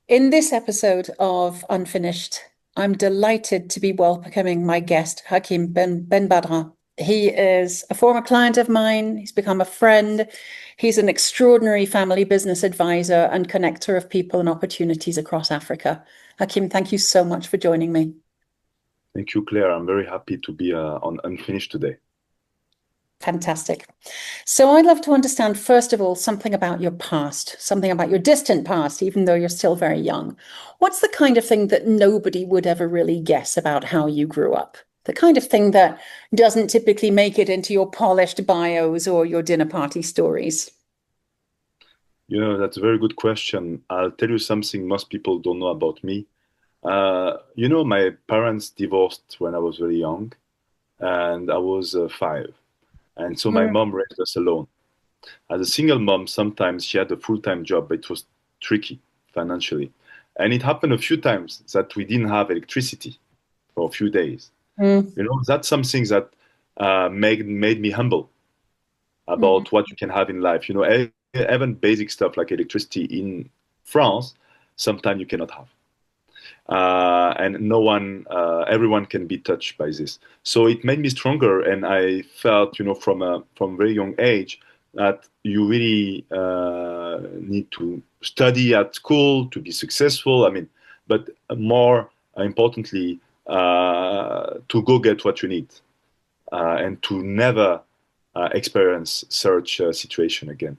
In this episode of Unfinished, I'm delighted to be welcoming my guest, Hakim Benbadra. He is a former client of mine. He's become a friend. He's an extraordinary family business advisor and connector of people and opportunities across Africa. Hakim, thank you so much for joining me. Thank you, Claire. I'm very happy to be on Unfinished today. Fantastic. So I'd love to understand, first of all, something about your past, something about your distant past, even though you're still very young. What's the kind of thing that nobody would ever really guess about how you grew up? The kind of thing that doesn't typically make it into your polished bios or your dinner party stories. That's a very good question. I'll tell you something most people don't know about me. My parents divorced when I was very young, and I was 5. And so my Mm. mom raised us alone. As a single mom, sometimes she had a full-time job, but it was tricky financially. And it happened a few times that we didn't have electricity for a few days. Mm. That's something that made me humble Mm. about what you can have in life. Even basic stuff like electricity in France, sometimes you cannot have. And no one, everyone can be touched by this. So it made me stronger, and I felt, from very young age, that you really need to study at school to be successful. I mean, but more importantly, to go get what you need, and to never experience such a situation again.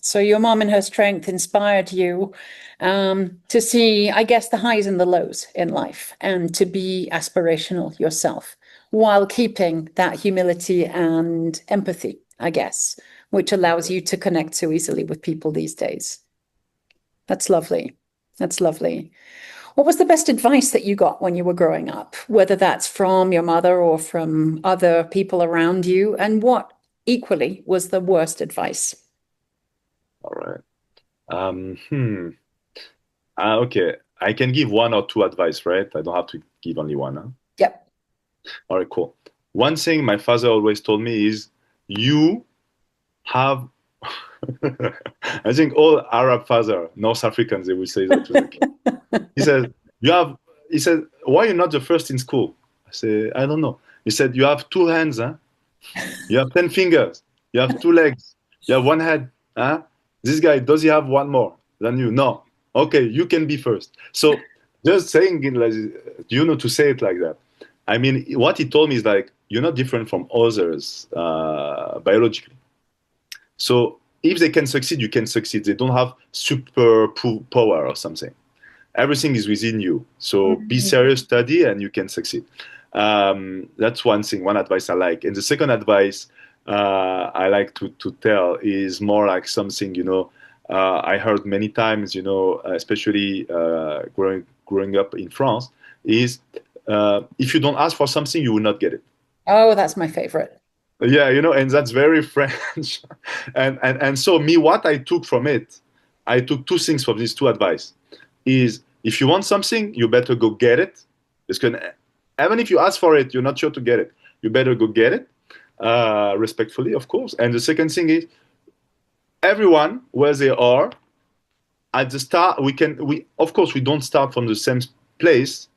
So your mom and her strength inspired you to see, I guess, the highs and the lows in life and to be aspirational yourself while keeping that humility and empathy, I guess, which allows you to connect so easily with people these days. That's lovely. That's lovely. What was the best advice that you got when you were growing up, whether that's from your mother or from other people around you? And what equally was the worst advice? All right. Okay. I can give one or two advice, right? I don't have to give only one. Huh? Yep. All right, cool. One thing my father always told me is you have, I think all Arab father, North Africans, they will say that to the kid. He said, you have, he said, why are you not the first in school? I say, I don't know. He said, you have two hands, huh? You have 10 fingers. You have two legs. You have one head. Huh? This guy, does he have one more than you? No. Okay, you can be first. So just saying it like, to say it like that. I mean, what he told me is like, you're not different from others biologically. So if they can succeed, you can succeed. They don't have super power or something. Everything is within you. So be Mm. serious, study, and you can succeed. That's one thing, one advice I like. And the second advice I like to tell is more like something, I heard many times, especially growing up in France, is if you don't ask for something, you will not get it. Oh, that's my favorite. Yeah, and that's very French. And so me, what I took from it, I took two things from these two advice is if you want something, you better go get it. Because even if you ask for it, you're not sure to get it. You better go get it, respectfully, of course. And the second thing is everyone where they are at the start, we of course we don't start from the same place,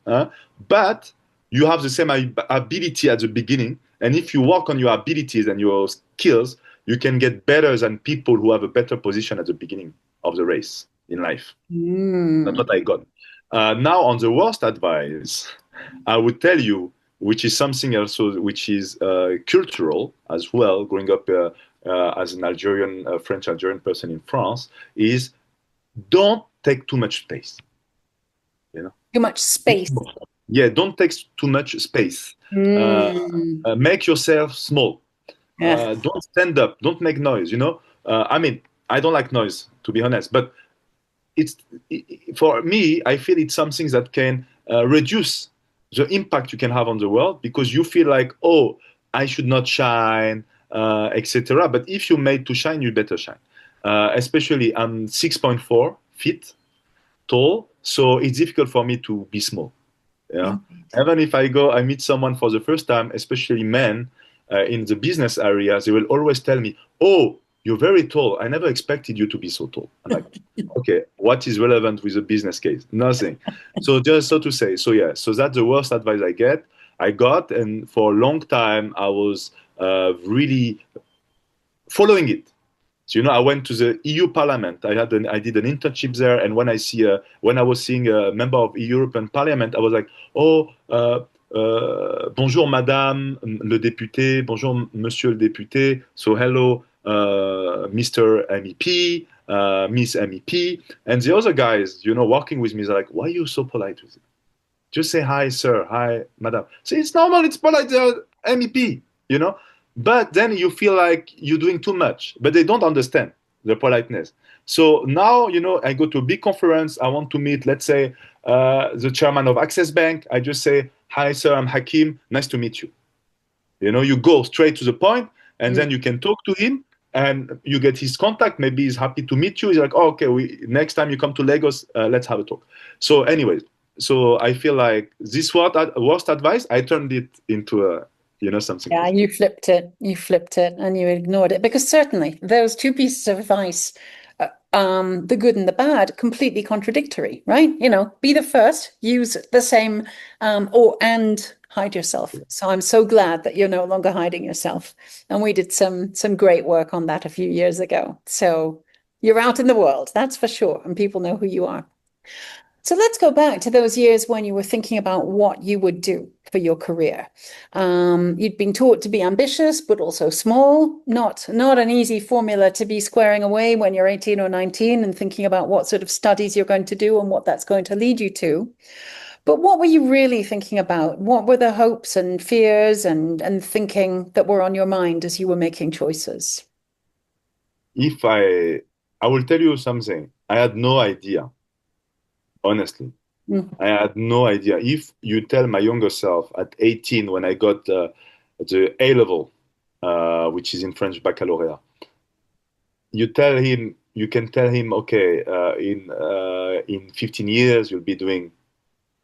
but you have the same ability at the beginning. And if you work on your abilities and your skills, you can get better than people who have a better position at the beginning of the race in life. That's Mm. what I got. Now, on the worst advice, I would tell you, which is something also which is cultural as well, growing up as an Algerian, French Algerian person in France, is don't take too much space. You know, Too much space. yeah, don't take too much space. Uh, Mm. make yourself small. Yeah. Don't stand up. Don't make noise. I mean, I don't like noise to be honest, but it's for me. I feel it's something that can reduce the impact you can have on the world because you feel like, oh, I should not shine, etc. But if you're made to shine, you better shine. Especially, I'm 6.4 feet tall, so it's difficult for me to be small. Yeah. Indeed. Even if I meet someone for the first time, especially men in the business area, they will always tell me, "Oh, you're very tall. I never expected you to be so tall. I'm like, okay, what is relevant with a business case? Nothing. So just so to say, so yeah, so that's the worst advice I got, and for a long time I was really following it. So, I went to the EU Parliament. I did an internship there, and when I was seeing a member of European Parliament, I was like, oh, bonjour, Madame le député, bonjour, Monsieur le député. So hello, Mr. MEP, Miss MEP, and the other guys, working with me, they're like, why are you so polite with it? Just say hi, sir, hi, madam. See, it's normal, it's polite, MEP, you know. But then you feel like you're doing too much, but they don't understand the politeness. So now, I go to a big conference. I want to meet, let's say, the chairman of Access Bank. I just say, hi, sir, I'm Hakim. Nice to meet you. You go straight to the point, and then you can talk to him, and you get his contact. Maybe he's happy to meet you. He's like, oh, okay, next time you come to Lagos, let's have a talk. So anyways, so I feel like this worst advice, I turned it into something. Yeah, you flipped it and you ignored it, because certainly those two pieces of advice, the good and the bad, completely contradictory, right? Be the first, use the same, and hide yourself. So I'm so glad that you're no longer hiding yourself. And we did some great work on that a few years ago. So you're out in the world, that's for sure, and people know who you are. So let's go back to those years when you were thinking about what you would do for your career. You'd been taught to be ambitious, but also small. Not an easy formula to be squaring away when you're 18 or 19 and thinking about what sort of studies you're going to do and what that's going to lead you to. But what were you really thinking about? What were the hopes and fears and thinking that were on your mind as you were making choices? If I will tell you something, I had no idea. Honestly, I had no idea. If you tell my younger self at 18, when I got the A level, which is in French baccalaureate, you can tell him, okay, in 15 years you'll be doing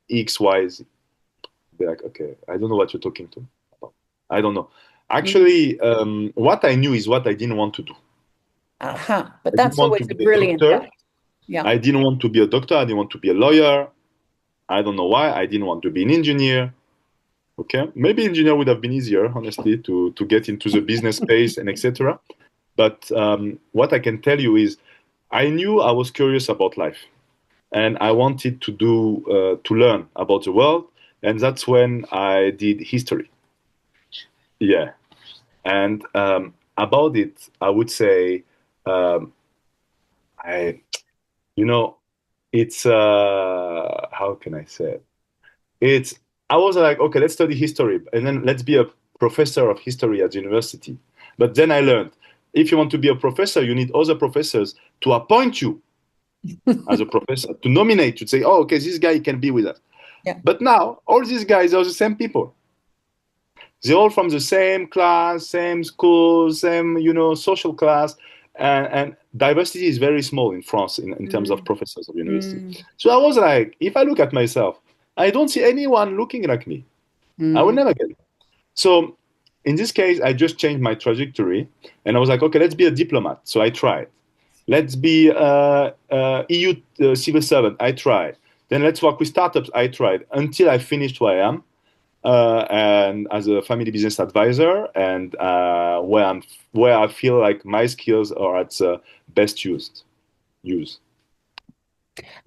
X, Y, Z. Be like, okay, I don't know what you're talking to. I don't know. Actually, what I knew is what I didn't want to do. Aha, but I didn't that's want to always a be a brilliant doctor. guide. Yeah. I didn't want to be a doctor. I didn't want to be a lawyer. I don't know why. I didn't want to be an engineer. Okay, maybe engineer would have been easier, honestly, to get into the business space and etc. But what I can tell you is, I knew I was curious about life, and I wanted to learn about the world, and that's when I did history. Yeah, and about it, I would say, I, you know, it's how can I say it? It's I was like, okay, let's study history, and then let's be a professor of history at university. But then I learned, if you want to be a professor, you need other professors to appoint you as a professor, to nominate, to say, oh, okay, this guy can be with us. Yeah. But now all these guys are the same people. They're all from the same class, same school, same social class, and diversity is very small in France in terms of professors of university. So I was like, if I look at myself, I don't see anyone looking like me. I will never get it. So in this case, I just changed my trajectory, and I was like, okay, let's be a diplomat. So I tried. Let's be EU civil servant. I tried. Then let's work with startups. I tried until I finished where I am, and as a family business advisor, and where I feel like my skills are at best used.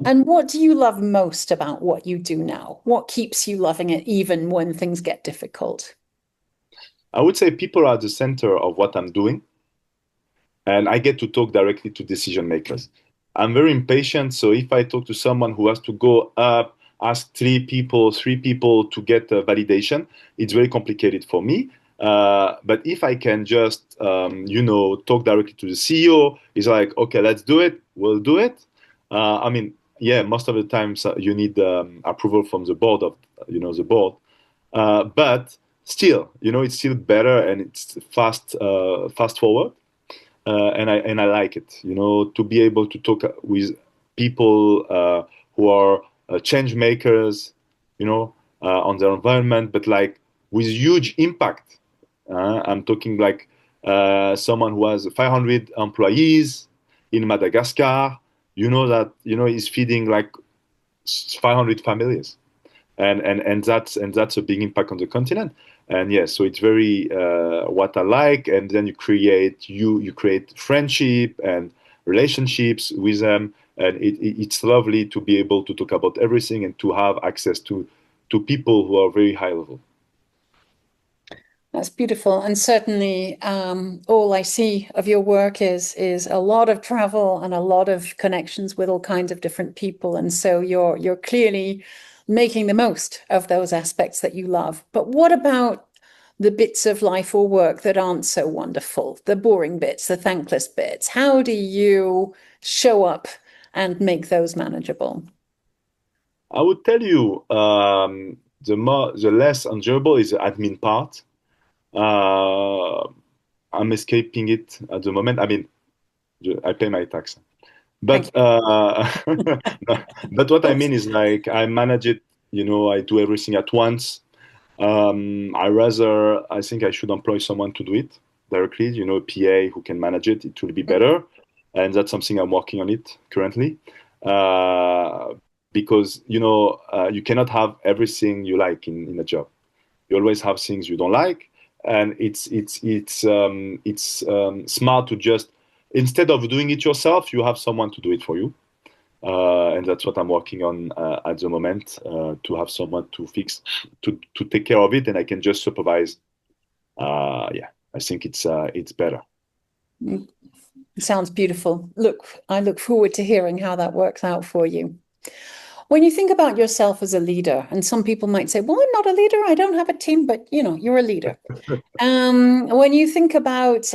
And what do you love most about what you do now? What keeps you loving it even when things get difficult? I would say people are at the center of what I'm doing, and I get to talk directly to decision makers. I'm very impatient, so if I talk to someone who has to go up, ask three people to get validation, it's very complicated for me. But if I can just, talk directly to the CEO, he's like, okay, let's do it. We'll do it. Yeah, most of the times you need approval from the board the board. But still, it's still better, and it's fast forward. And I like it, to be able to talk with people who are change makers, on their environment, but like with huge impact. I'm talking like someone who has 500 employees in Madagascar, you know that is feeding like 500 families, and that's a big impact on the continent. And yeah, so it's very what I like. And then you create friendship and relationships with them, and it's lovely to be able to talk about everything and to have access to people who are very high level. That's beautiful. And certainly, all I see of your work is a lot of travel and a lot of connections with all kinds of different people. And so you're clearly making the most of those aspects that you love. But what about the bits of life or work that aren't so wonderful, the boring bits, the thankless bits? How do you show up and make those manageable? I would tell you, the less enjoyable is the admin part. Uh, I'm escaping it at the moment. I mean, I pay my tax. Thank But but what I mean is like I manage it, I do everything at once. I think I should employ someone to do it directly, a PA who can manage it. It will be you. better. And that's something I'm working on it currently. Uh, because, you cannot have everything you like in a job. You always have things you don't like. And it's smart to just, instead of doing it yourself, you have someone to do it for you. And that's what I'm working on at the moment, to have someone to take care of it, and I can just supervise. Yeah, I think it's better. Mm, sounds beautiful. Look, I look forward to hearing how that works out for you. When you think about yourself as a leader, and some people might say, well, I'm not a leader, I don't have a team, but you're a leader. When you think about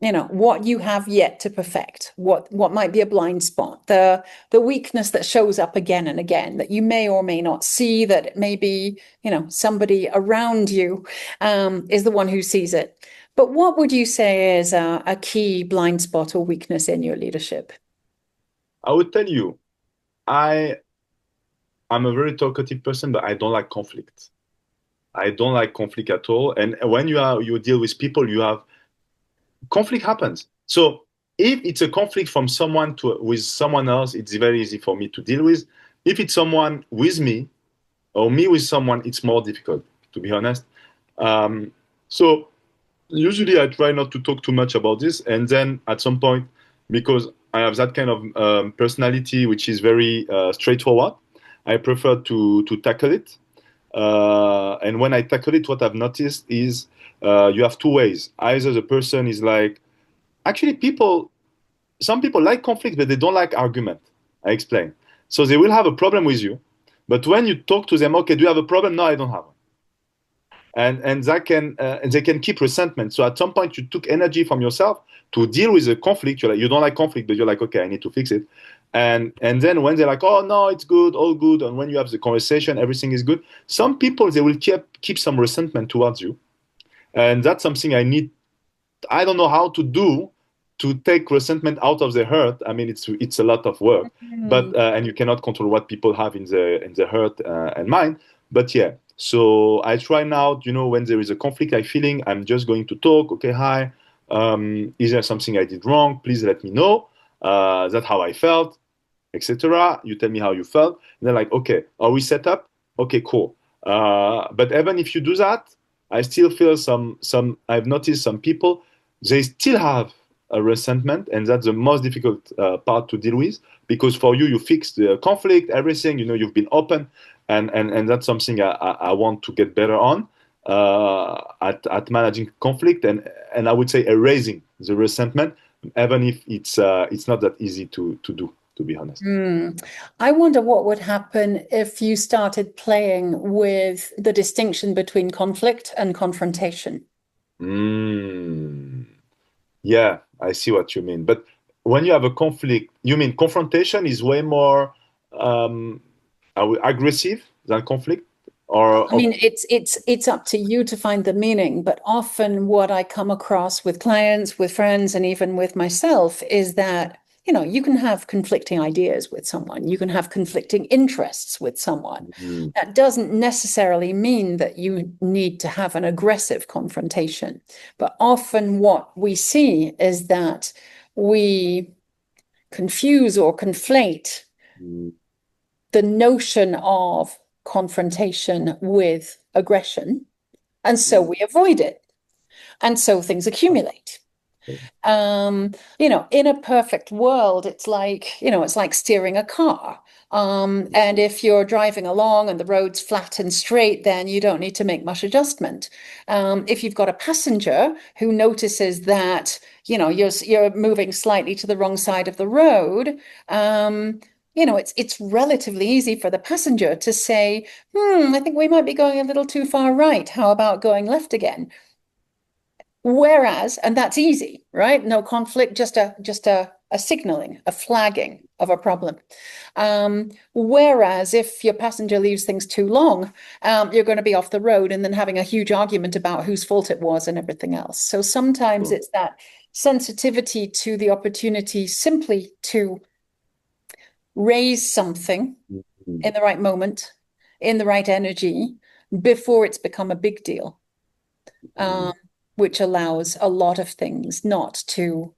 what you have yet to perfect, what might be a blind spot, the weakness that shows up again and again that you may or may not see, that maybe somebody around you is the one who sees it. But what would you say is a key blind spot or weakness in your leadership? I would tell you, I I'm a very talkative person, but I don't like conflict. I don't like conflict at all. And when you deal with people, you have conflict happens. So if it's a conflict from someone to with someone else, it's very easy for me to deal with. If it's someone with me or me with someone, it's more difficult, to be honest. So usually I try not to talk too much about this, and then at some point, because I have that kind of personality which is very straightforward, I prefer to tackle it. And when I tackle it, what I've noticed is you have two ways. Either the person is like, actually, some people like conflict, but they don't like argument. I explain. So they will have a problem with you, but when you talk to them, okay, do you have a problem? No, I don't have one. And they can keep resentment. So at some point, you took energy from yourself to deal with the conflict. You're like, you don't like conflict, but you're like, okay, I need to fix it. And then when they're like, oh no, it's good, all good, and when you have the conversation, everything is good. Some people they will keep some resentment towards you, and that's something I don't know how to do to take resentment out of the hurt. I mean, it's a lot of work, but Mm. and you cannot control what people have in the hurt and mind. But yeah, so I try now. When there is a conflict, I feeling I'm just going to talk. Okay, hi. Is there something I did wrong? Please let me know. That's how I felt, etc. You tell me how you felt. And they're like, okay, are we set up? Okay, cool. But even if you do that, I still feel some. I've noticed some people they still have a resentment, and that's the most difficult part to deal with because for you, you fix the conflict, everything. You've been open, and that's something I want to get better on at managing conflict and I would say erasing the resentment, even if it's not that easy to do, to be honest. Mm. I wonder what would happen if you started playing with the distinction between conflict and confrontation. Mm. Yeah, I see what you mean. But when you have a conflict, you mean confrontation is way more um, aggressive than conflict, or I mean, it's up to you to find the meaning, but often what I come across with clients, with friends, and even with myself is that you can have conflicting ideas with someone, you can have conflicting interests with someone. Mm. That doesn't necessarily mean that you need to have an aggressive confrontation. But often what we see is that we confuse or conflate Mm. the notion of confrontation with aggression. And so Mm. we avoid it. And so things accumulate. In a perfect world, it's like steering a car. And if you're driving along and the road's flat and straight, then you don't need to make much adjustment. If you've got a passenger who notices that, you're moving slightly to the wrong side of the road, it's relatively easy for the passenger to say, I think we might be going a little too far right. How about going left again? Whereas, and that's easy, right? No conflict, just a signaling, a flagging of a problem. Whereas if your passenger leaves things too long, you're going to be off the road and then having a huge argument about whose fault it was and everything else. So sometimes Cool. it's that sensitivity to the opportunity simply to raise something Mm. in the right moment, in the right energy, before it's become a big deal. Mm. Which allows a lot of things not to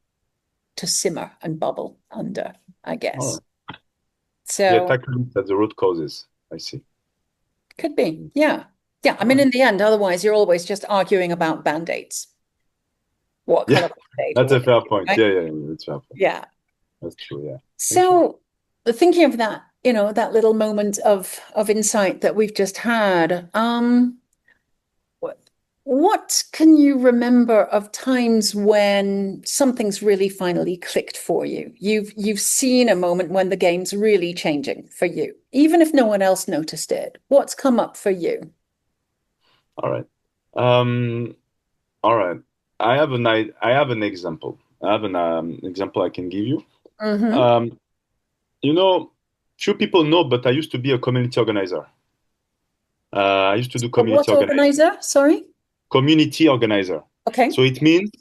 simmer and bubble under, I All guess. right. Yeah, So tackling at the root causes. I see. could be, Mm. yeah. Yeah, I All mean, right. in the end, otherwise you're always just arguing about band-aids. What Yeah, color band-aid that's will a it fair be, point. right? Yeah, yeah, yeah, that's a fair point. Yeah. That's true. Yeah. Thank you. So thinking of that, that little moment of insight that we've just had, what can you remember of times when something's really finally clicked for you? You've seen a moment when the game's really changing for you, even if no one else noticed it. What's come up for you? All right. Um, all right. I have an example. I have an example I can give you. Mm-hmm. Um, you know, few people know, but I used to be a community organizer. I used to do A community what organizing. organizer? Sorry. Community organizer. Okay. So it means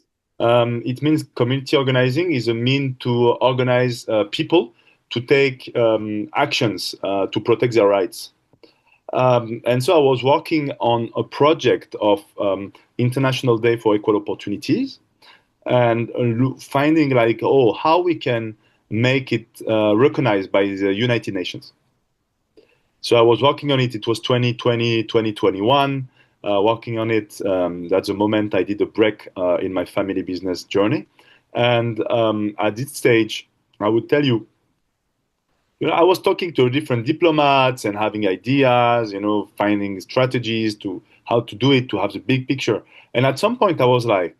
community organizing is a mean to organize people to take actions to protect their rights. And so I was working on a project of International Day for Equal Opportunities and finding like, oh, how we can make it recognized by the United Nations. So I was working on it. It was 2020, 2021. Working on it. That's the moment I did a break in my family business journey. And at this stage, I would tell you, I was talking to different diplomats and having ideas, finding strategies to how to do it, to have the big picture. And at some point, I was like,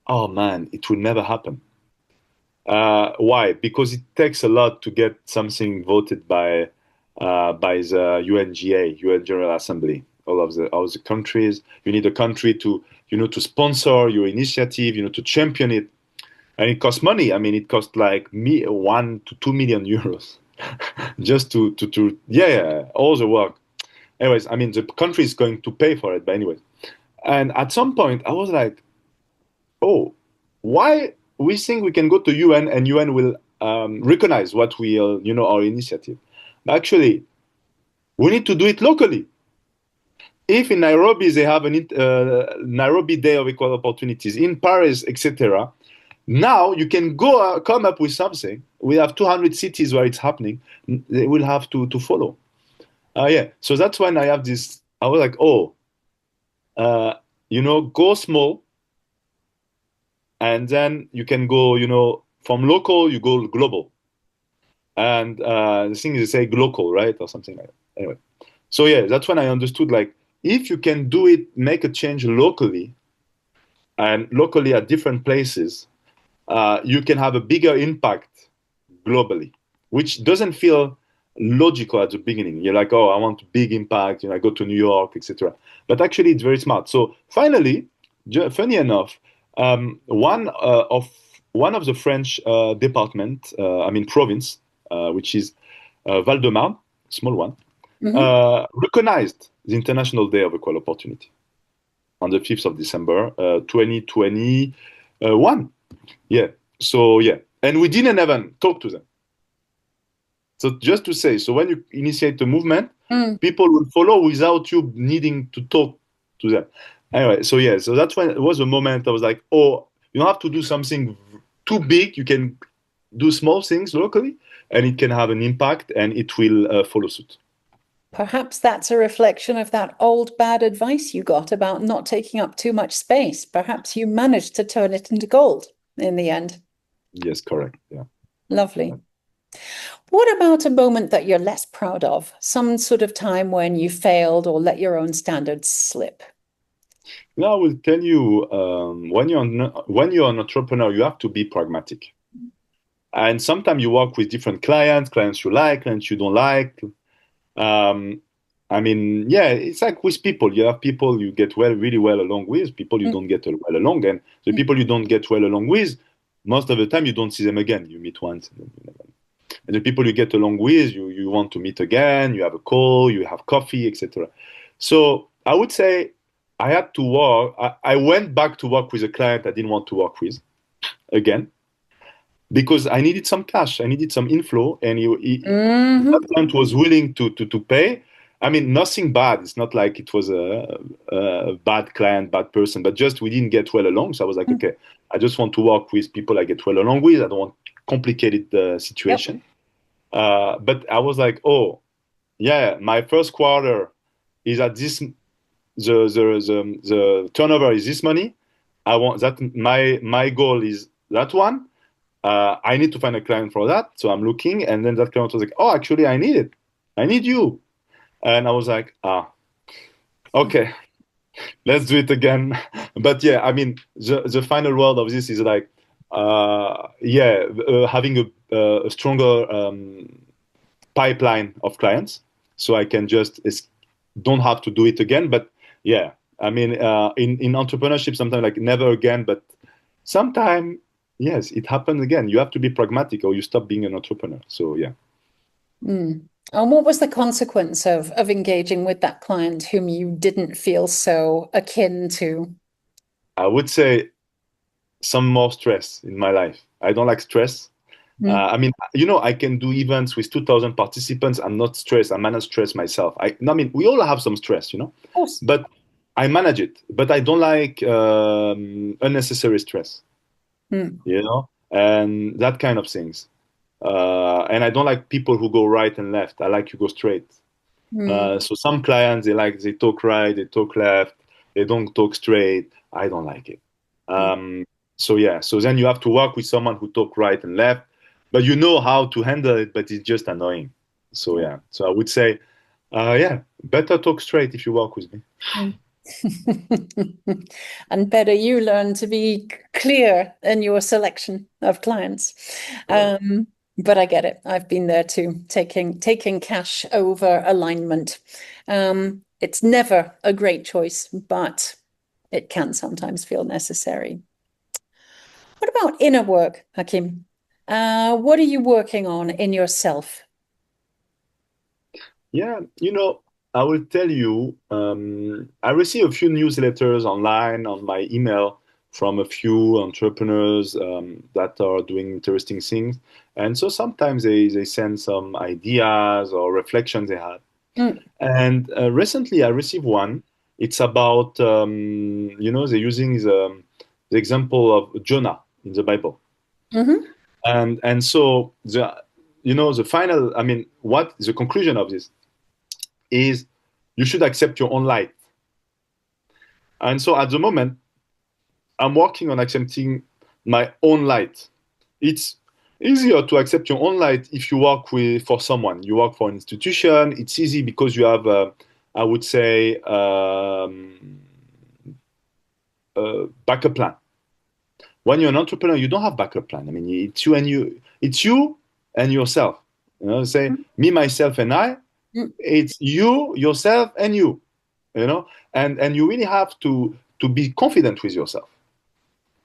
oh man, it will never happen. Why? Because it takes a lot to get something voted by the UNGA, UN General Assembly. All of the countries. You need a country to sponsor your initiative, to champion it, and it costs money. I mean, it costs like 1 to 2 million euros just to yeah, all the work. Anyways, I mean, the country is going to pay for it, but anyway. And at some point, I was like, oh, why we think we can go to UN and UN will recognize what we, our initiative. But actually, we need to do it locally. If in Nairobi they have an Nairobi Day of Equal Opportunities, in Paris, etc., now you can come up with something. We have 200 cities where it's happening. They will have to follow. Yeah. So that's when I have this. I was like, oh, go small, and then you can go, from local you go global. And the thing is, they say local, right, or something like that. Anyway, so yeah, that's when I understood like if you can do it, make a change locally, and locally at different places, you can have a bigger impact globally, which doesn't feel logical at the beginning. You're like, oh, I want big impact, I go to New York, etc. But actually, it's very smart. So finally, funny enough, one of the French department, I mean province, which is Val-de-Marne, small one, Mm-hmm. recognized the International Day of Equal Opportunity on the 5th of December, 2021. Yeah. So yeah. and we didn't even talk to them. So just to say, so when you initiate a movement, Mm. people will follow without you needing to talk to them. Anyway, so yeah, so that's when it was a moment I was like, oh, you don't have to do something too big. You can do small things locally, and it can have an impact, and it will follow suit. Perhaps that's a reflection of that old bad advice you got about not taking up too much space. Perhaps you managed to turn it into gold in the end. Yes, correct. Yeah. Lovely. What about a moment that you're less proud of? Some sort of time when you failed or let your own standards slip? Now I will tell you, when you're an entrepreneur, you have to be pragmatic. And sometimes you work with different clients, clients you like, clients you don't like. Um, I mean, yeah, it's like with people. You have people you get really well along with, people you Mm, don't get well along, and the mm, people you don't get well along with, most of the time you don't see them again. You meet once, and then you never. And the people you get along with, you want to meet again. You have a call, you have coffee, etc. So I would say I had to work. I went back to work with a client I didn't want to work with again because I needed some cash, I needed some inflow, and that mhm, client was willing to pay. I mean, nothing bad. It's not like it was a bad client, bad person, but just we didn't get well along. So I was like, mm. okay, I just want to work with people I get well along with. I don't want complicated Yep. situation. But I was like, oh, yeah, my first quarter is at this, the turnover is this money. I want that. My goal is that one. I need to find a client for that. So I'm looking, and then that client was like, "Oh, actually, I need it. I need you." And I was like, "Ah, okay, let's do it again." But yeah, I mean, the final word of this is like, yeah, having a stronger pipeline of clients, so I can just don't have to do it again. But yeah, I mean, in entrepreneurship, sometimes like never again, but sometime yes, it happens again. You have to be pragmatic, or you stop being an entrepreneur. So yeah, Mm. And what was the consequence of engaging with that client whom you didn't feel so akin to? I would say some more stress in my life. I don't like stress. Mm. I mean, I can do events with 2,000 participants. I'm not stressed. I manage stress myself. I mean, we all have some stress, Of course. but I manage it. But I don't like unnecessary stress, Mm. and that kind of things. And I don't like people who go right and left. I like you go straight. Mm. So some clients they talk right, they talk left, they don't talk straight. I don't like it. Mm. So yeah, so then you have to work with someone who talk right and left, but you know how to handle it, but it's just annoying. So Yeah. yeah, so I would say, yeah, better talk straight if you work with me. Mm. And better you learn to be clear in your selection of clients. Correct. But I get it. I've been there too, taking cash over alignment. It's never a great choice, but it can sometimes feel necessary. What about inner work, Hakim? What are you working on in yourself? Yeah, I will tell you, I receive a few newsletters online on my email from a few entrepreneurs that are doing interesting things. And so sometimes they send some ideas or reflections they had. Mm, And recently I received one. It's about, they're using the example of Jonah in the Bible. mhm, And so the final, I mean, what the conclusion of this is you should accept your own light. And so at the moment, I'm working on accepting my own light. It's easier to accept your own light if you work for someone. You work for an institution. It's easy because you have, I would say, a backup plan. When you're an entrepreneur, you don't have backup plan. I mean, it's you and yourself. Say mm, me, myself, and I. mm, It's you, yourself, and you. And you really have to be confident with yourself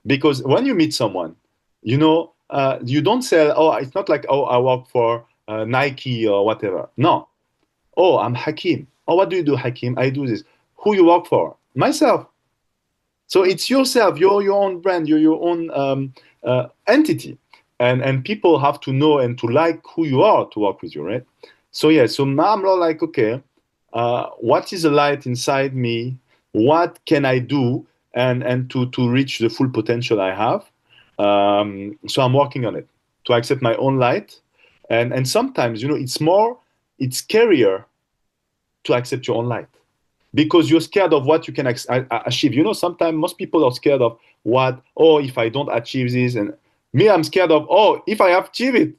because when you meet someone, you don't say, oh, it's not like, oh, I work for Nike or whatever. No. Oh, I'm Hakim. Oh, what do you do, Hakim? I do this. Who you work for? Myself. So it's yourself, your own brand, your own entity. and people have to know and to like who you are to work with you, right? So yeah, so now I'm not like, okay, what is the light inside me? What can I do and to reach the full potential I have? So I'm working on it to accept my own light, and sometimes it's scarier to accept your own light because you're scared of what you can achieve. Sometimes most people are scared of what, oh, if I don't achieve this, and me, I'm scared of, oh, if I achieve it,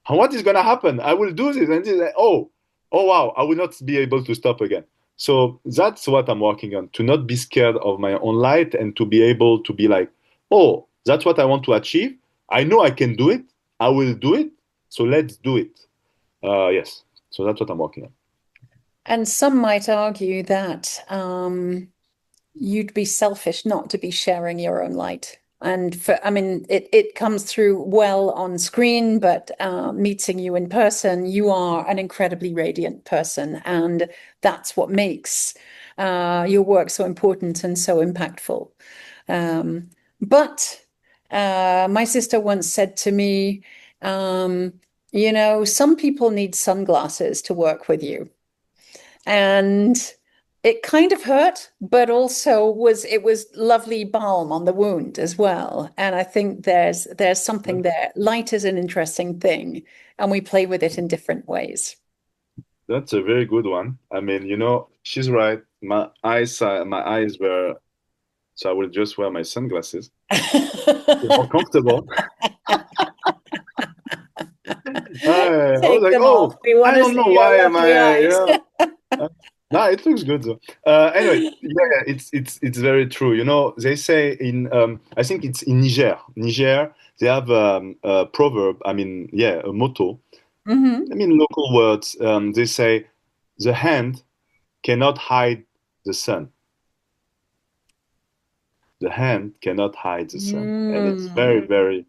what is going to happen? I will do this, and this, oh, wow, I will not be able to stop again. So that's what I'm working on, to not be scared of my own light and to be able to be like, oh, that's what I want to achieve. I know I can do it. I will do it. So let's do it. Yes. So that's what I'm working on. And some might argue that you'd be selfish not to be sharing your own light. And I mean, it comes through well on screen, but meeting you in person, you are an incredibly radiant person. And that's what makes your work so important and so impactful. But my sister once said to me, some people need sunglasses to work with you. And it kind of hurt, but also it was lovely balm on the wound as well. And I think there's something there. Light is an interesting thing, and we play with it in different ways. That's a very good one. I mean, she's right. My eyes were, so I will just wear my sunglasses. It's more comfortable. I was Take like, them off. oh, We want I to don't know see your why am lovely I, eyes. no, it looks good though. Anyway, yeah, it's very true. They say I think it's in Niger. Niger, they have a proverb. I mean, yeah, a motto. Hmm. I mean, local words. They say, the hand cannot hide the sun. The hand cannot hide the sun, and it's very, Mm. very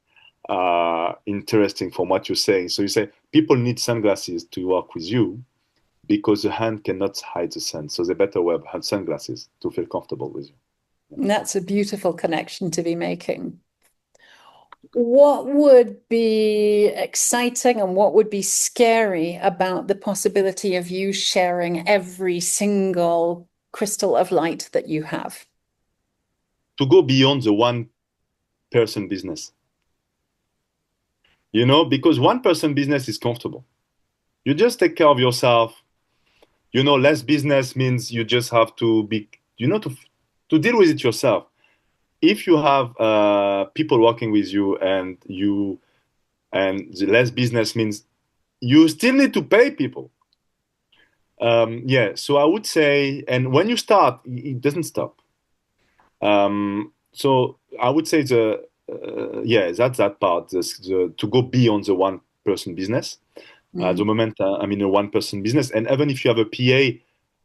interesting from what you're saying. So you say people need sunglasses to work with you because the hand cannot hide the sun. So they better wear sunglasses to feel comfortable with you. That's a beautiful connection to be making. What would be exciting and what would be scary about the possibility of you sharing every single crystal of light that you have? To go beyond the one person business, because one person business is comfortable. You just take care of yourself. Less business means you just have to be, to deal with it yourself. If you have people working with you and the less business means you still need to pay people. Yeah, so I would say, and when you start, it doesn't stop. So I would say yeah, that's that part, to go beyond the one person business. The Mm. moment I'm in a one person business, and even if you have a PA,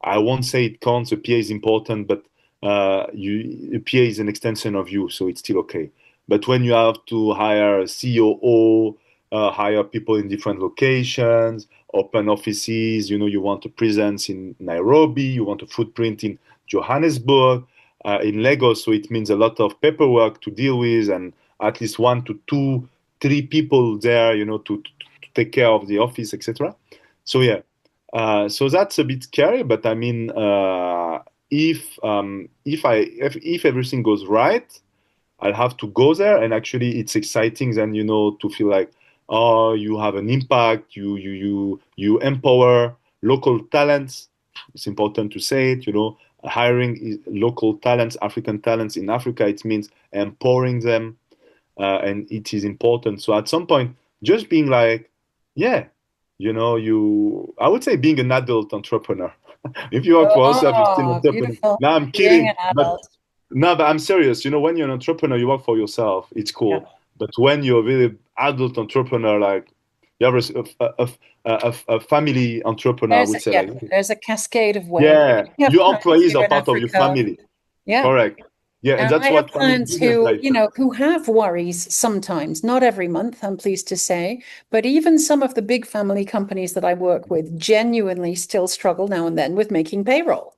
I won't say it counts. A PA is important, but a PA is an extension of you, so it's still okay. But when you have to hire a COO, hire people in different locations, open offices, you want a presence in Nairobi, you want a footprint in Johannesburg, in Lagos, so it means a lot of paperwork to deal with and at least 1 to 2, 3 people there, to take care of the office, etc. So yeah, so that's a bit scary, but I mean, if everything goes right, I'll have to go there, and actually, it's exciting then to feel like, oh, you have an impact, you empower local talents. It's important to say it, hiring local talents, African talents in Africa. It means empowering them, and it is important. So at some point, just being like, yeah, I would say being an adult entrepreneur. If you work for yourself, you're still an Oh, entrepreneur. beautiful. Now I'm Being kidding, an but adult. no, but I'm serious. When you're an entrepreneur, you work for yourself. It's Yeah. cool. But when you're a really adult entrepreneur, like you have a family entrepreneur, I would say, like, There's a cascade of wealth. yeah, We have your clients employees here are in part of your Africa. family. Yeah. Correct. Yeah, and And that's I have what family clients business who, like. who have worries sometimes, not every month, I'm pleased to say, but even some of the big family companies that I work with genuinely still struggle now and then with making payroll.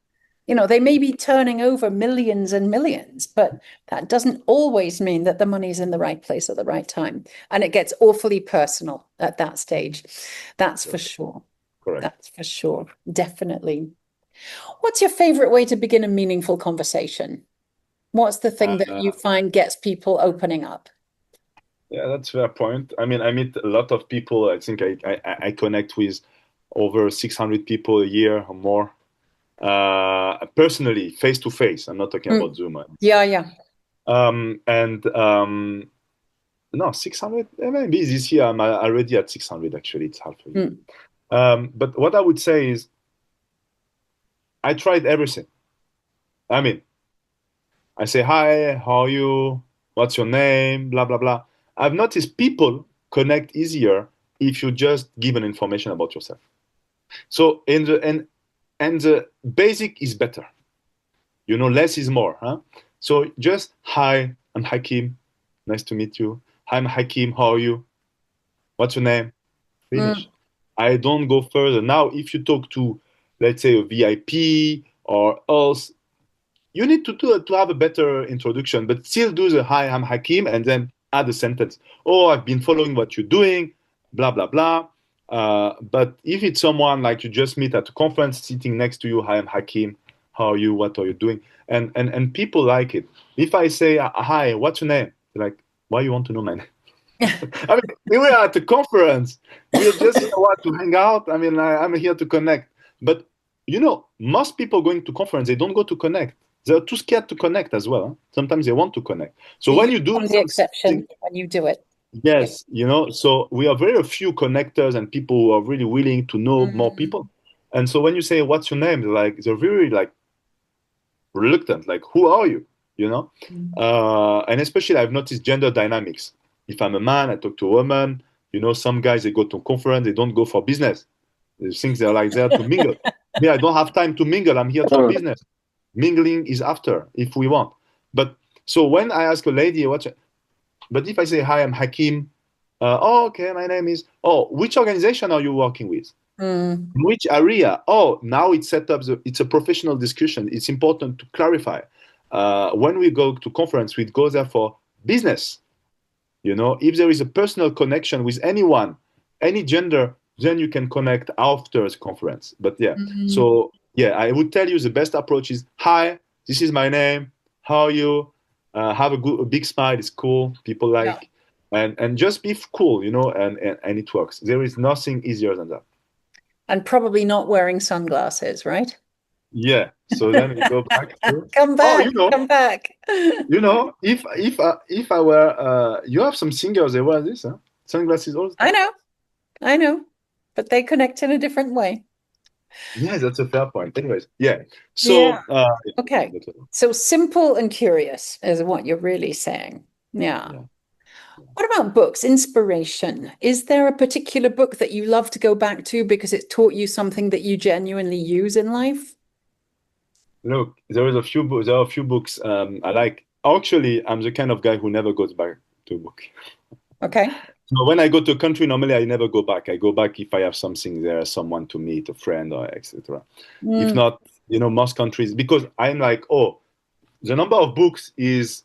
You know, they may be turning over millions and millions, but that doesn't always mean that the money's in the right place at the right time. And it gets awfully personal at that stage. That's for sure. Correct. That's for sure. Definitely. What's your favorite way to begin a meaningful conversation? What's the thing that you find gets people opening up? Yeah, that's a fair point. I mean, I meet a lot of people. I think I connect with over 600 people a year or more. Personally, face to face. I'm not talking about Zoom. Yeah, yeah. And no, 600, maybe this year I'm already at 600, actually. It's half a year. But what I would say is I tried everything. I mean, I say, hi, how are you? What's your name? Blah, blah, blah. I've noticed people connect easier if you just give an information about yourself. So and the basic is better. You know, less is more, huh? So just, hi, I'm Hakim. Nice to meet you. Hi, I'm Hakim. How are you? What's your name? Finish. I don't go further. Now, if you talk to, let's say, a VIP or else, you need to have a better introduction, but still do the hi, I'm Hakim, and then add a sentence. Oh, I've been following what you're doing, blah, blah, blah. But if it's someone like you just meet at a conference sitting next to you, hi, I'm Hakim, how are you, what are you doing? And people like it. If I say, hi, what's your name? They're like, why you want to know my name? I mean, we were at a conference. We're just here to hang out. I mean, I'm here to connect. But, you know, most people going to conference, they don't go to connect. They're too scared to connect as well. Huh? Sometimes they want to connect. So when you do the exception when you do it. Yes, you know, so we are very few connectors and people who are really willing to know more people. And so when you say, what's your name? They're very like reluctant, like, who are you? You know? And especially I've noticed gender dynamics. If I'm a man, I talk to a woman. You know, some guys, they go to a conference, they don't go for business. They think they're like there to mingle. Me, I don't have time to mingle. I'm here for business. Mingling is after, if we want. But so when I ask a lady, but if I say, hi, I'm Hakim, oh, okay, my name is, oh, which organization are you working with? Which area? Oh, now it's set up, it's a professional discussion. It's important to clarify. When we go to conference, we go there for business. You know, if there is a personal connection with anyone, any gender, then you can connect after the conference. But yeah, so yeah, I would tell you the best approach is, hi, this is my name. How are you? Have a big smile. It's cool. People like, and just be cool, you know, and it works. There is nothing easier than that. And probably not wearing sunglasses, right? Yeah. So then we go back to come back. Oh, you know, come back. You know, if I were, you have some singers they wear this, huh? Sunglasses all the time. I know, but they connect in a different way. Yeah, that's a fair point. Anyways, yeah. So, okay. So simple and curious is what you're really saying. Yeah. What about books? Inspiration. Is there a particular book that you love to go back to because it taught you something that you genuinely use in life? Look, there are a few books I like. Actually, I'm the kind of guy who never goes back to a book. Okay. So when I go to a country, normally I never go back. I go back if I have something there, someone to meet, a friend, or etc. If not, you know, most countries, because I'm like, oh, the number of books is,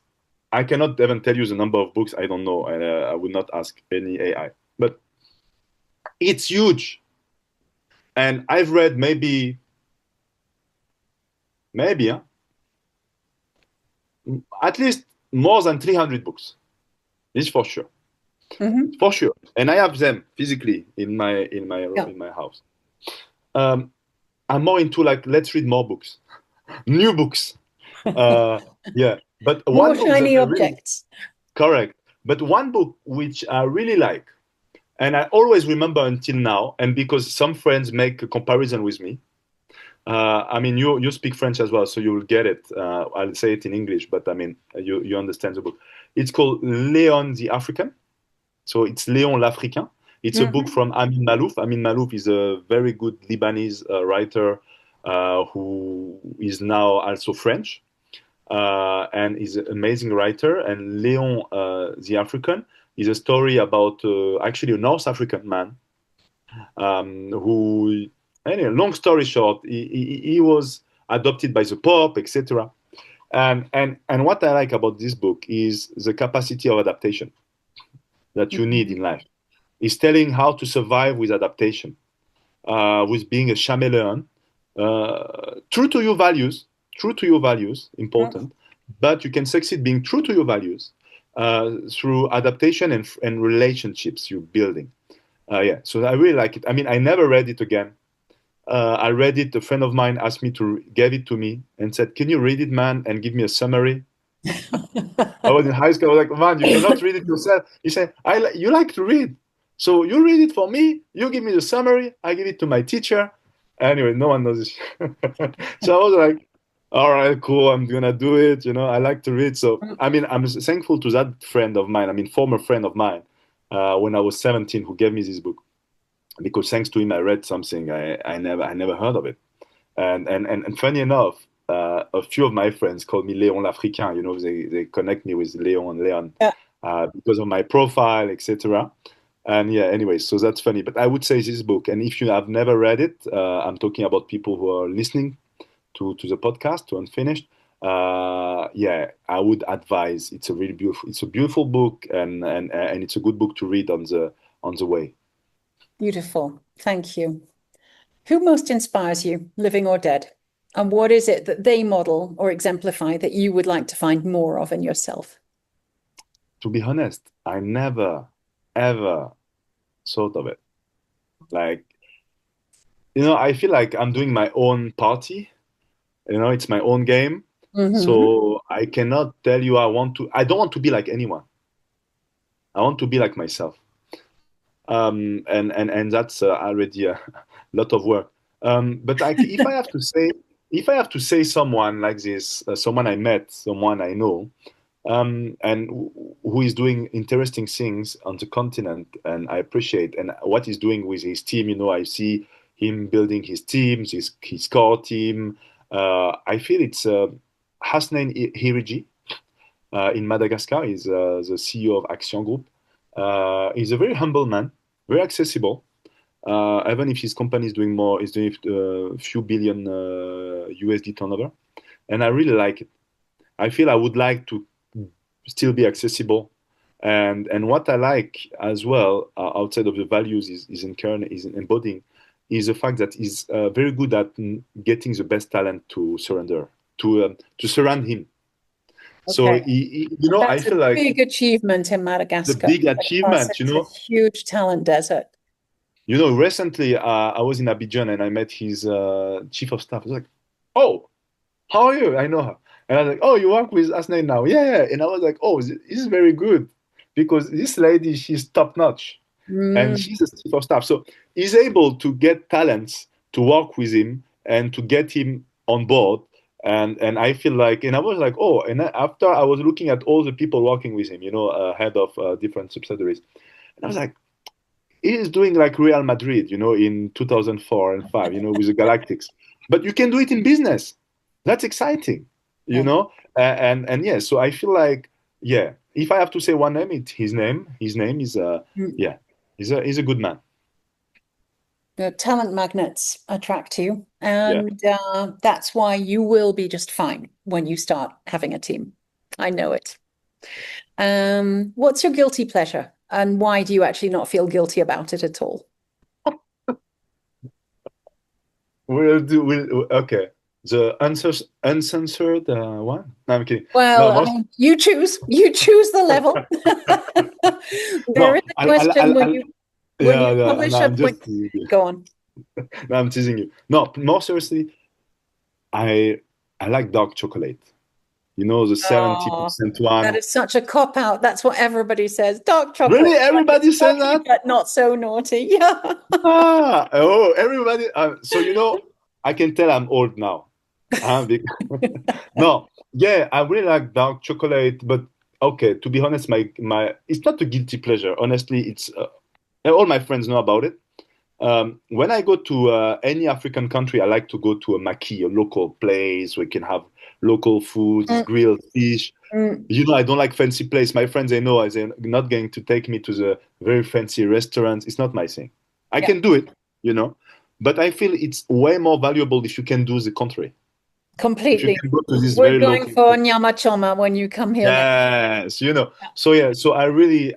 I cannot even tell you the number of books. I don't know, and I would not ask any AI. But it's huge, and I've read maybe, huh? At least more than 300 books. This for sure. For sure, and I have them physically in my house. I'm more into like, let's read more books, new books. Yeah, but more one book shiny that objects. Correct, but one book which I really like, and I always remember until now, and because some friends make a comparison with me. I mean, you speak French as well, so you will get it. I'll say it in English, but I mean, you understand the book. It's called Léon the African. So it's Léon l'Africain. It's a book from Amin Malouf. Amin Malouf is a very good Lebanese writer who is now also French and is an amazing writer. And Léon the African is a story about actually a North African man who, anyway, long story short, he was adopted by the Pope, etc. And what I like about this book is the capacity of adaptation that you need Mhm. in life. It's telling how to survive with adaptation, with being a chameleon, true to your values, important, but you can succeed being true to your values through adaptation and relationships you're building. Yeah, so I really like it. I mean, I never read it again. I read it. A friend of mine asked me to gave it to me and said, "Can you read it, man, and give me a summary?" I was in high school. I was like, "Man, you cannot read it yourself." He said, You like to read, so you read it for me. You give me the summary. I give it to my teacher." Anyway, no one knows this. So I was like, "All right, cool. I'm gonna do it." I like to read, so I mean, I'm thankful to that friend of mine. I mean, former friend of mine, when I was 17, who gave me this book, because thanks to him, I read something I never heard of it. And funny enough, a few of my friends call me Léon l'Africain. They connect me with Léon and Léon Yeah, because of my profile, etc. And yeah, anyway, so that's funny. But I would say this book, and if you have never read it, I'm talking about people who are listening to the podcast, to Unfinished. Yeah, I would advise. It's a really beautiful. It's a beautiful book, and it's a good book to read on the way. beautiful. Thank you. Who most inspires you, living or dead? And what is it that they model or exemplify that you would like to find more of in yourself? To be honest, I never ever thought of it. Like, I feel like I'm doing my own party. It's my own game. Hmm. So I cannot tell you I don't want to be like anyone. I want to be like myself. And that's already a lot of work. But if I have to say someone like this, someone I met, someone I know, and who is doing interesting things on the continent, and I appreciate, and what he's doing with his team. I see him building his teams, his core team. I feel it's Hasnain Hiriji in Madagascar. He's the CEO of Action Group. He's a very humble man, very accessible. Even if his company is doing more, is doing a few billion USD turnover, and I really like it. I feel I would like to still be accessible. And what I like as well, outside of the values is embodying, is the fact that he's very good at getting the best talent to surround him. So Okay. I That's a feel like big achievement in the Madagascar big across achievement. such a huge talent desert. Recently I was in Abidjan and I met his chief of staff. I was like, "Oh, how are you?" I know her. And I was like, "Oh, you work with Asnay now?" "Yeah, yeah." And I was like, "Oh, this is very good because this lady, she's top notch and Mm, she's a chief of staff." So he's able to get talents to work with him and to get him on board. And I feel like, and I was like, "Oh," and after I was looking at all the people working with him, head of different subsidiaries, and I was like, he's doing like Real Madrid, in 2004 and 5, with the Galactics. But you can do it in business. That's exciting, you yeah. know. And yeah, so I feel like, yeah, if I have to say one name, it's his name. His name is Mm. yeah, he's a good man. The talent magnets attract you, Yeah. and that's why you will be just fine when you start having a team. I know it. What's your guilty pleasure, and why do you actually not feel guilty about it at all? Okay. The uncensored one. No, I'm kidding. No, Well, I most mean, you choose the level. There is no. a question when Yeah, you yeah. No, publish a I'm when, just teasing you. go on. No, I'm teasing you. No, more seriously, I I like dark chocolate. The Oh, 70% that one. is such a cop out. That's what everybody says. Dark chocolate, Really? like it's Everybody says naughty, that? but not so naughty. Yeah. Oh, everybody. So, I can tell I'm old now. No, yeah, I really like dark chocolate, but okay, to be honest, it's not a guilty pleasure. Honestly, it's all my friends know about it. When I go to any African country, I like to go to a maki, a local place where we can have local foods, Mm, grilled fish. mm, I don't like fancy place. My friends, they know they're not going to take me to the very fancy restaurants. It's not my thing. I yeah. can do it, you know, but I feel it's way more valuable if you can do the contrary. If you Completely. can go to this We're very going local for place. nyama choma when you come here next. Yes, so yeah, so I really,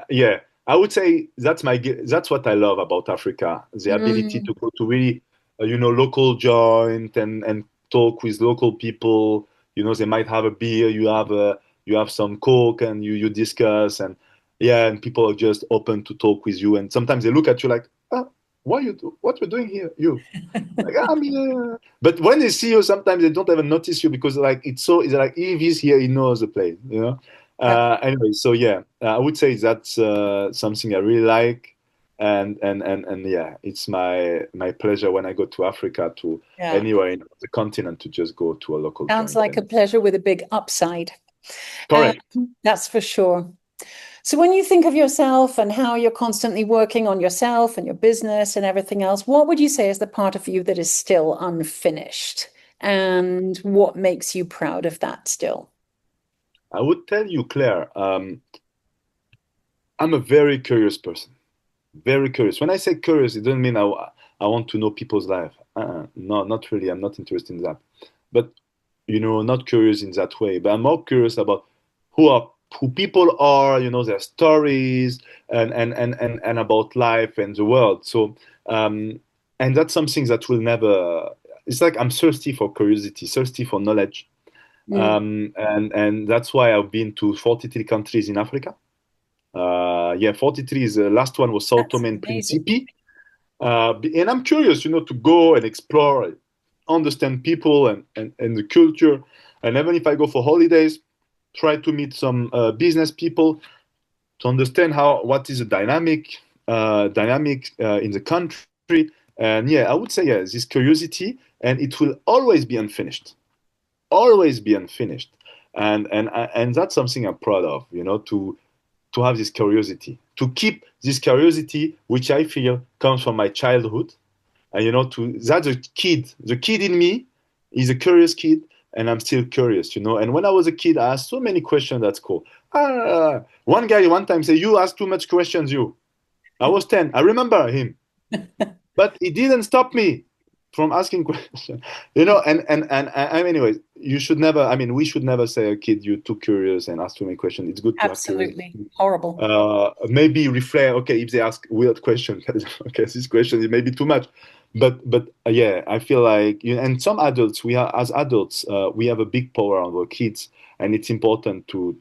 yeah, I would say that's what I love about Africa, the ability Mm, to go to really, local joint and talk with local people. They might have a beer, you have some coke, and you discuss, and yeah, and people are just open to talk with you, and sometimes they look at you like, what you're doing here, you. Like, I'm here. But when they see you, sometimes they don't even notice you because like it's like if he's here, he knows the place. Anyway, so yeah, I would say that's something I really like, and yeah, it's my pleasure when I go to Africa to yeah. anywhere in the continent to just go to a local Sounds joint like a and pleasure with a big upside. Um, correct. that's for sure. So when you think of yourself and how you're constantly working on yourself and your business and everything else, what would you say is the part of you that is still unfinished? And what makes you proud of that still? I would tell you, Claire, I'm a very curious person. Very curious. When I say curious, it doesn't mean I want to know people's life. No, not really. I'm not interested in that. But not curious in that way. But I'm more curious about who are who people are. Their stories and about life and the world. So and that's something that will never. It's like I'm thirsty for curiosity, thirsty for knowledge. Mm, And that's why I've been to 43 countries in Africa. Yeah, 43 is the last one was Sao that's Tome and amazing. Principe. And I'm curious, to go and explore, understand people and the culture. And even if I go for holidays, try to meet some business people to understand what is the dynamic in the country. And yeah, I would say yeah, this curiosity, and it will always be unfinished. And that's something I'm proud of, to have this curiosity, to keep this curiosity, which I feel comes from my childhood. And to that's the kid in me is a curious kid, and I'm still curious. And when I was a kid, I asked so many questions at school. One guy one time said, "You ask too much questions, you." I was 10. I remember him, but it didn't stop me from asking questions. Anyways, you should never. I mean, we should never say a kid you're too curious and ask too many questions. It's good to have curiosity. Absolutely. Horrible. Maybe reflect. Okay, if they ask weird questions, okay, this question is maybe too much. But yeah, I feel like and some adults, we are as adults, we have a big power on our kids, and it's important to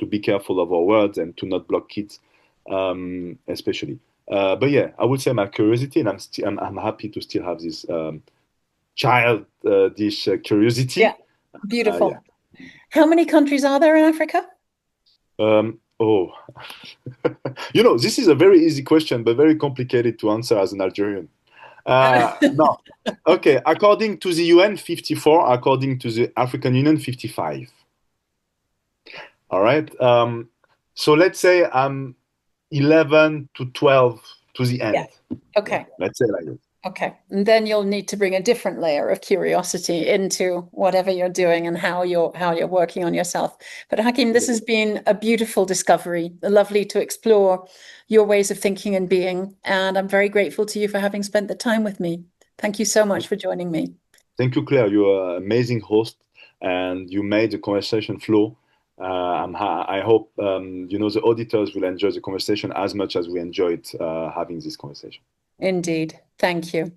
be careful of our words and to not block kids, especially. But yeah, I would say my curiosity, and I'm happy to still have this child dish Yeah. curiosity. Yeah. Beautiful. How many countries are there in Africa? Oh, this is a very easy question, but very complicated to answer as an Algerian. No. Okay, according to the UN, 54, according to the African Union, 55. All right. So let's say I'm 11 to 12 to the Yeah. end. Yeah, Okay. let's say like this. Okay. And then you'll need to bring a different layer of curiosity into whatever you're doing and how you're working on yourself. But Hakim, this has been a beautiful discovery, lovely to explore your ways of thinking and being. And I'm very grateful to you for having spent the time with me. Thank you so much for joining me. Thank you, Claire. You're an amazing host, and you made the conversation flow. I hope the auditors will enjoy the conversation as much as we enjoyed having this conversation. Indeed. Thank you.